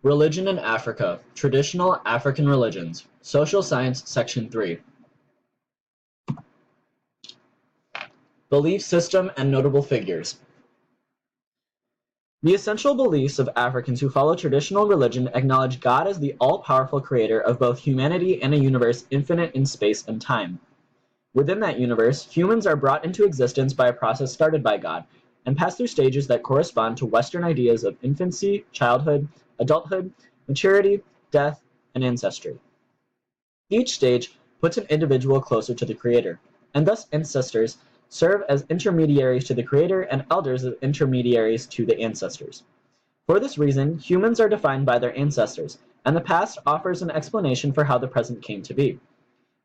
Religion in Africa, Traditional African Religions, Social Science, Section 3. Belief System and Notable Figures. The essential beliefs of Africans who follow traditional religion acknowledge God as the all-powerful creator of both humanity and a universe infinite in space and time. Within that universe, humans are brought into existence by a process started by God, and pass through stages that correspond to Western ideas of infancy, childhood, adulthood, maturity, death, and ancestry. Each stage puts an individual closer to the Creator, and thus ancestors serve as intermediaries to the Creator and elders as intermediaries to the ancestors. For this reason, humans are defined by their ancestors, and the past offers an explanation for how the present came to be.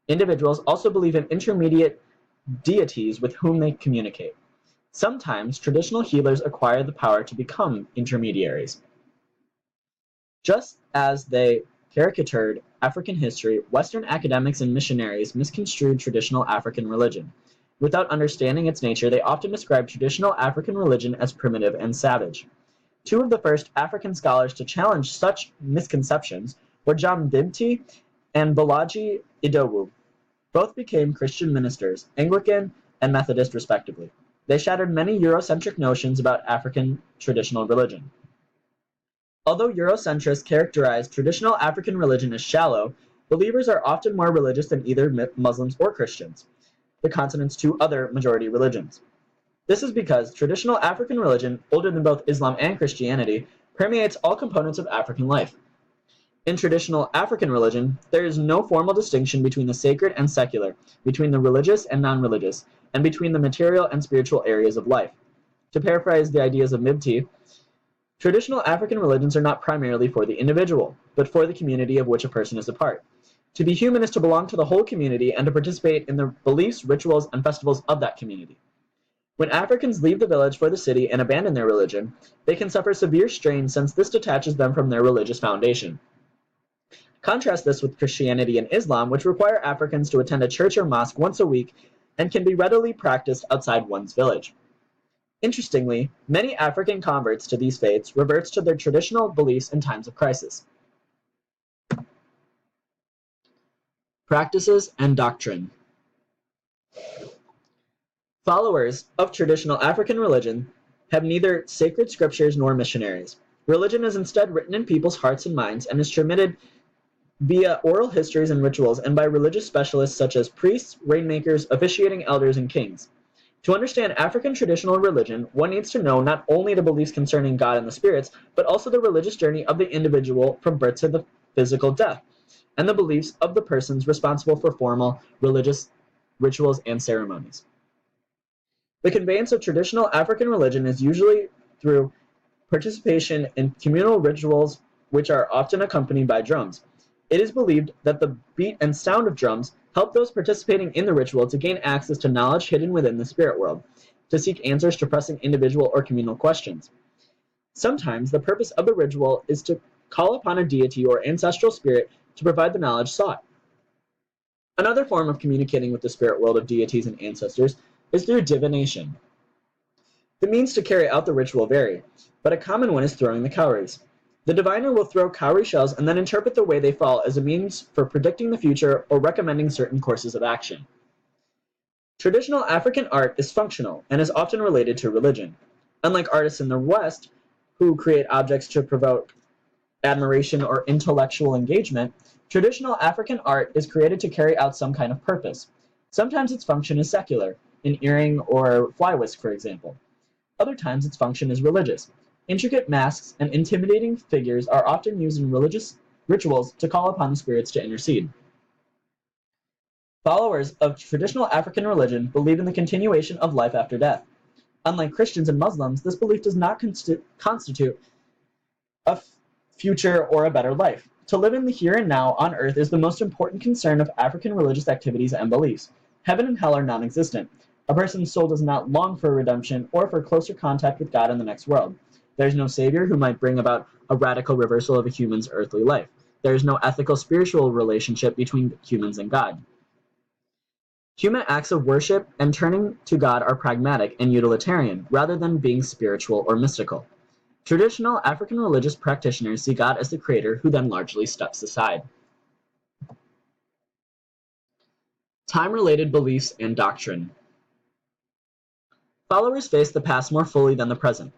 Individuals also believe in intermediate deities with whom they communicate. Sometimes, traditional healers acquire the power to become intermediaries. Just as they caricatured African history, Western academics and missionaries misconstrued traditional African religion. Without understanding its nature, they often describe traditional African religion as primitive and savage. Two of the first African scholars to challenge such misconceptions were John Mbiti and Bolaji Idowu. Both became Christian ministers, Anglican and Methodist respectively. They shattered many Eurocentric notions about African traditional religion. Although Eurocentrists characterize traditional African religion as shallow, believers are often more religious than either Muslims or Christians, the continent's two other majority religions. This is because traditional African religion, older than both Islam and Christianity, permeates all components of African life. In traditional African religion, there is no formal distinction between the sacred and secular, between the religious and non-religious, and between the material and spiritual areas of life. To paraphrase the ideas of Mbiti, traditional African religions are not primarily for the individual, but for the community of which a person is a part. To be human is to belong to the whole community and to participate in the beliefs, rituals, and festivals of that community. When Africans leave the village for the city and abandon their religion, they can suffer severe strain since this detaches them from their religious foundation. Contrast this with Christianity and Islam, which require Africans to attend a church or mosque once a week and can be readily practiced outside one's village. Interestingly, many African converts to these faiths reverts to their traditional beliefs in times of crisis. Practices and doctrine. Followers of traditional African religion have neither sacred scriptures nor missionaries. Religion is instead written in people's hearts and minds and is transmitted via oral histories and rituals and by religious specialists such as priests, rainmakers, officiating elders, and kings. To understand African traditional religion, one needs to know not only the beliefs concerning God and the spirits, but also the religious journey of the individual from birth to the physical death, and the beliefs of the persons responsible for formal religious rituals and ceremonies. The conveyance of traditional African religion is usually through participation in communal rituals, which are often accompanied by drums. It is believed that the beat and sound of drums help those participating in the ritual to gain access to knowledge hidden within the spirit world, to seek answers to pressing individual or communal questions. Sometimes the purpose of the ritual is to call upon a deity or ancestral spirit to provide the knowledge sought. Another form of communicating with the spirit world of deities and ancestors is through divination. The means to carry out the ritual vary, but a common one is throwing the cowries. The diviner will throw cowrie shells and then interpret the way they fall as a means for predicting the future or recommending certain courses of action. Traditional African art is functional and is often related to religion. Unlike artists in the West, who create objects to provoke admiration or intellectual engagement, traditional African art is created to carry out some kind of purpose. Sometimes its function is secular, an earring or fly whisk, for example. Other times its function is religious. Intricate masks and intimidating figures are often used in religious rituals to call upon the spirits to intercede. Followers of traditional African religion believe in the continuation of life after death. Unlike Christians and Muslims, this belief does not constitute a future or a better life. To live in the here and now on earth is the most important concern of African religious activities and beliefs. Heaven and hell are non-existent. A person's soul does not long for redemption or for closer contact with God in the next world. There is no savior who might bring about a radical reversal of a human's earthly life. There is no ethical spiritual relationship between humans and God. Human acts of worship and turning to God are pragmatic and utilitarian, rather than being spiritual or mystical. Traditional African religious practitioners see God as the creator who then largely steps aside. Time-related beliefs and doctrine. Followers face the past more fully than the present.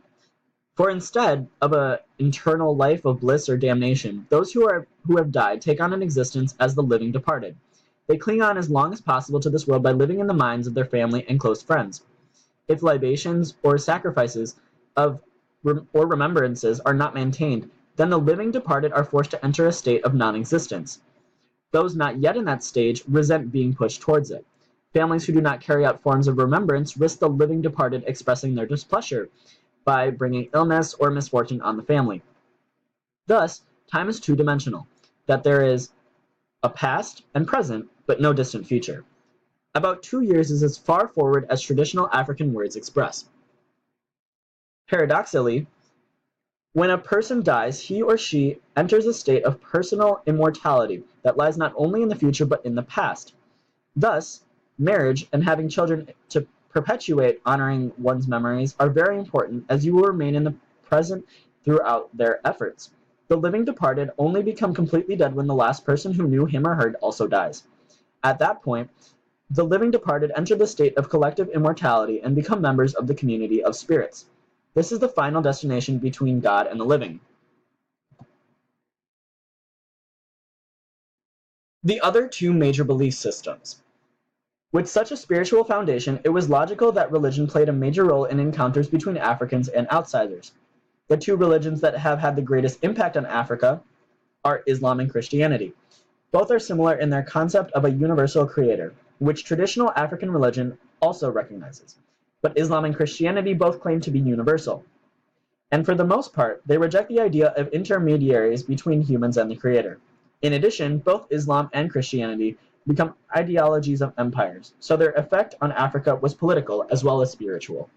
For instead of an eternal life of bliss or damnation, those who have died take on an existence as the living departed. They cling on as long as possible to this world by living in the minds of their family and close friends. If libations or sacrifices or remembrances are not maintained, then the living departed are forced to enter a state of non-existence. Those not yet in that stage resent being pushed towards it. Families who do not carry out forms of remembrance risk the living departed expressing their displeasure by bringing illness or misfortune on the family. Thus, time is two-dimensional, that there is a past and present, but no distant future. About 2 years is as far forward as traditional African words express. Paradoxically, when a person dies, he or she enters a state of personal immortality that lies not only in the future but in the past. Thus, marriage and having children to perpetuate honoring one's memories are very important, as you will remain in the present throughout their efforts. The living departed only become completely dead when the last person who knew him or her also dies. At that point, the living departed enter the state of collective immortality and become members of the community of spirits. This is the final destination between God and the living. The other two major belief systems. With such a spiritual foundation, it was logical that religion played a major role in encounters between Africans and outsiders. The two religions that have had the greatest impact on Africa are Islam and Christianity. Both are similar in their concept of a universal creator, which traditional African religion also recognizes. But Islam and Christianity both claim to be universal. And for the most part, they reject the idea of intermediaries between humans and the creator. In addition, both Islam and Christianity become ideologies of empires, so their effect on Africa was political as well as spiritual.